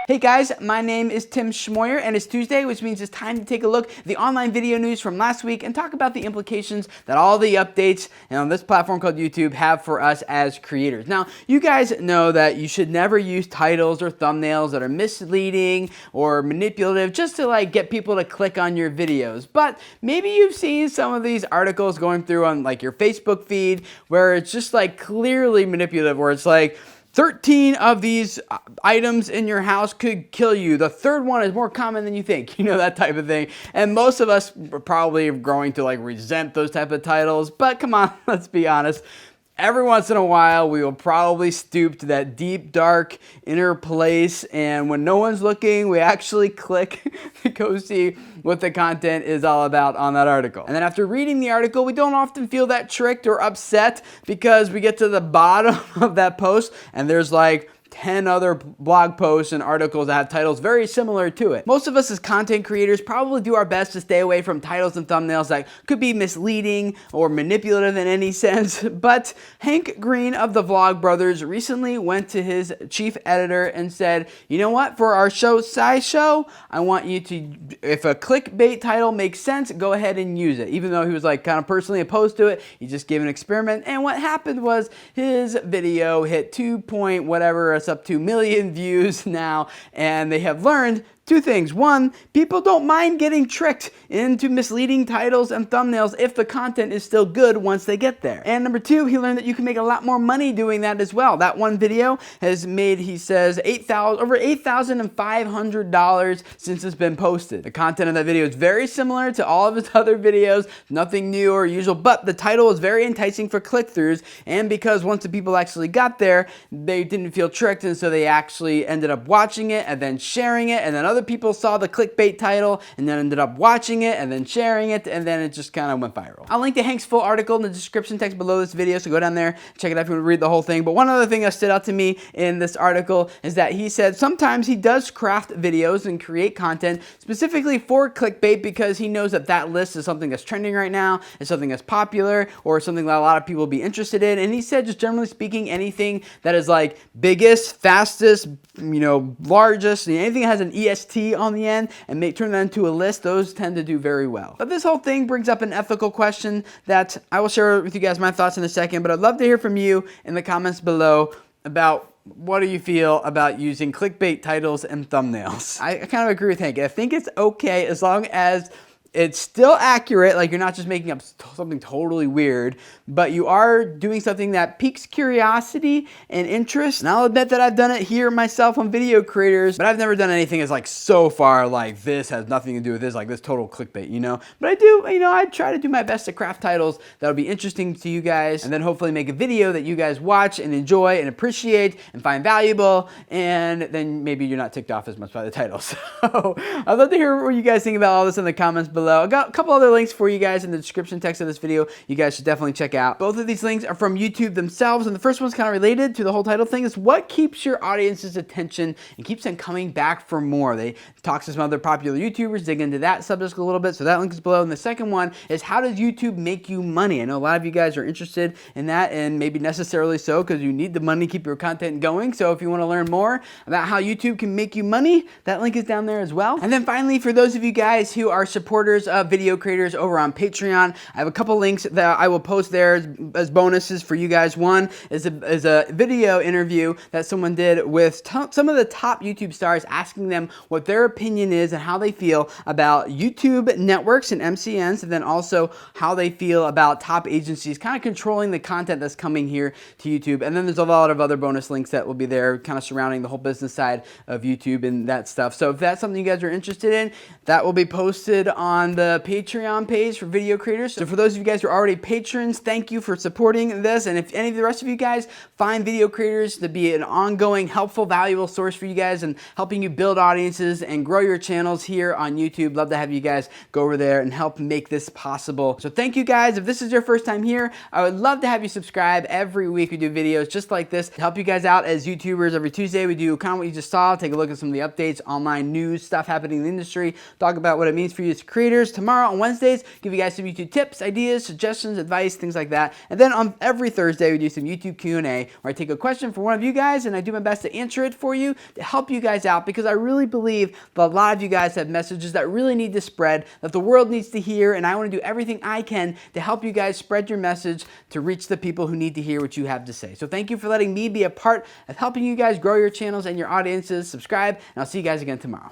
Hey guys, my name is Tim Schmoyer and it's Tuesday, which means it's time to take a look at the online video news from last week and talk about the implications that all the updates on this platform called YouTube have for us as creators. Now, you guys know that you should never use titles or thumbnails that are misleading or manipulative just to like get people to click on your videos. But maybe you've seen some of these articles going through on like your Facebook feed where it's just like clearly manipulative, where it's like 13 of these items in your house could kill you. The third one is more common than you think. You know, that type of thing. And most of us are probably going to like resent those type of titles. But come on, let's be honest. Every once in a while, we will probably stoop to that deep, dark, inner place, and when no one's looking, we actually click to go see what the content is all about on that article. And then after reading the article, we don't often feel that tricked or upset because we get to the bottom of that post, and there's like 10 other blog posts and articles that have titles very similar to it. Most of us as content creators probably do our best to stay away from titles and thumbnails that could be misleading or manipulative in any sense, but Hank Green of the Vlogbrothers recently went to his chief editor and said, you know what, for our show, SciShow, I want you to, if a clickbait title makes sense, go ahead and use it. Even though he was like kind of personally opposed to it, he just gave an experiment, and what happened was his video hit 2 point whatever, it's up to million views now, and they have learned two things. One, people don't mind getting tricked into misleading titles and thumbnails if the content is still good once they get there. And number two, he learned that you can make a lot more money doing that as well. That one video has made, he says, over $8,500 since it's been posted. The content of that video is very similar to all of his other videos, nothing new or usual, but the title is very enticing for click-throughs, and because once the people actually got there, they didn't feel tricked, and so they actually ended up watching it and then sharing it, and then other people saw the clickbait title and then ended up watching it and then sharing it, and then it just kind of went viral. I'll link to Hank's full article in the description text below this video, so go down there, check it out if you want to read the whole thing. But one other thing that stood out to me in this article is that he said sometimes he does craft videos and create content specifically for clickbait because he knows that that list is something that's trending right now, is something that's popular, or something that a lot of people will be interested in. And he said, just generally speaking, anything that is like biggest, fastest, you know, largest, anything that has an EST on the end and turn that into a list, those tend to do very well. But this whole thing brings up an ethical question that I will share with you guys my thoughts in a second, but I'd love to hear from you in the comments below about what do you feel about using clickbait titles and thumbnails. I kind of agree with Hank. I think it's okay as long as it's still accurate, like you're not just making up something totally weird, but you are doing something that piques curiosity and interest. And I'll admit that I've done it here myself on Video Creators, but I've never done anything that's like so far like this has nothing to do with this, like this total clickbait, you know? But I do, you know, I try to do my best to craft titles that'll be interesting to you guys, and then hopefully make a video that you guys watch and enjoy and appreciate and find valuable, and then maybe you're not ticked off as much by the title. So I'd love to hear what you guys think about all this in the comments below. I got a couple other links for you guys in the description text of this video you guys should definitely check out. Both of these links are from YouTube themselves, and the first one's kind of related to the whole title thing. Is what keeps your audience's attention and keeps them coming back for more. They talk to some other popular YouTubers, dig into that subject a little bit, so that link is below. And the second one is how does YouTube make you money? I know a lot of you guys are interested in that, and maybe necessarily so because you need the money to keep your content going. So if you want to learn more about how YouTube can make you money, that link is down there as well. And then finally, for those of you guys who are supporters of Video Creators over on Patreon, I have a couple links that I will post there as bonuses for you guys. One is a video interview that someone did with some of the top YouTube stars, asking them what their opinion is and how they feel about YouTube networks and MCNs, and then also how they feel about top agencies kind of controlling the content that's coming here to YouTube. And then there's a lot of other bonus links that will be there kind of surrounding the whole business side of YouTube and that stuff. So if that's something you guys are interested in, that will be posted on the Patreon page for Video Creators. So for those of you guys who are already patrons, thank you for supporting this. And if any of the rest of you guys find Video Creators to be an ongoing, helpful, valuable source for you guys and helping you build audiences and grow your channels here on YouTube, love to have you guys go over there and help make this possible. So thank you guys. If this is your first time here, I would love to have you subscribe. Every week we do videos just like this to help you guys out as YouTubers. Every Tuesday we do kind of what you just saw, take a look at some of the updates, online news, stuff happening in the industry, talk about what it means for you as a creator, creators. Tomorrow on Wednesdays, give you guys some YouTube tips, ideas, suggestions, advice, things like that. And then on every Thursday, we do some YouTube Q&A where I take a question from one of you guys and I do my best to answer it for you to help you guys out, because I really believe that a lot of you guys have messages that really need to spread, that the world needs to hear, and I want to do everything I can to help you guys spread your message to reach the people who need to hear what you have to say. So thank you for letting me be a part of helping you guys grow your channels and your audiences. Subscribe, and I'll see you guys again tomorrow.